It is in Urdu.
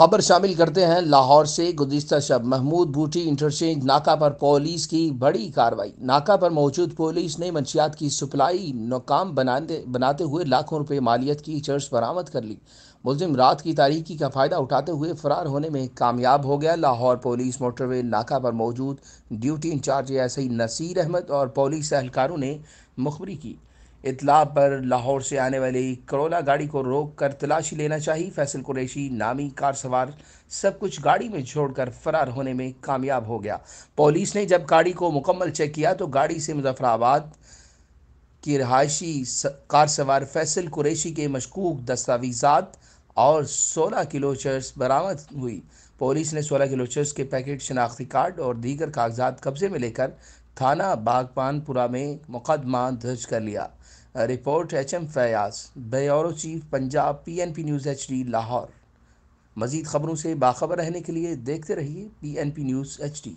خبر شامل کرتے ہیں لاہور سے۔ گزشتہ شب محمود بھوٹی انٹرچینج ناکہ پر پولیس کی بڑی کارروائی۔ ناکہ پر موجود پولیس نے منشیات کی سپلائی ناکام بناتے ہوئے لاکھوں روپے مالیت کی چرس برآمد کر لی۔ ملزم رات کی تاریکی کا فائدہ اٹھاتے ہوئے فرار ہونے میں کامیاب ہو گیا۔ لاہور پولیس موٹر وے ناکہ پر موجود duty incharge S I Naseer Ahmed اور پولیس اہلکاروں نے مخبری کی اطلاع پر لاہور سے آنے والی کرولا گاڑی کو روک کر تلاشی لینا چاہی۔ فیصل قریشی نامی کار سوار سب کچھ گاڑی میں چھوڑ کر فرار ہونے میں کامیاب ہو گیا۔ پولیس نے جب گاڑی کو مکمل چیک کیا تو گاڑی سے مظفر آباد کی رہائشی کار سوار فیصل قریشی کے مشکوک دستاویزات اور 16 کلو چرس برآمد ہوئی۔ پولیس نے 16 کلو چرس کے پیکٹ، شناختی کارڈ اور دیگر کاغذات قبضے میں لے کر تھانہ باغبان پورہ میں مقدمہ درج کر لیا۔ Report H M Fayyaz, bureau chief Punjab, PNP news HD Lahore. مزید خبروں سے باخبر رہنے کے لیے دیکھتے رہیے PNP نیوز HD۔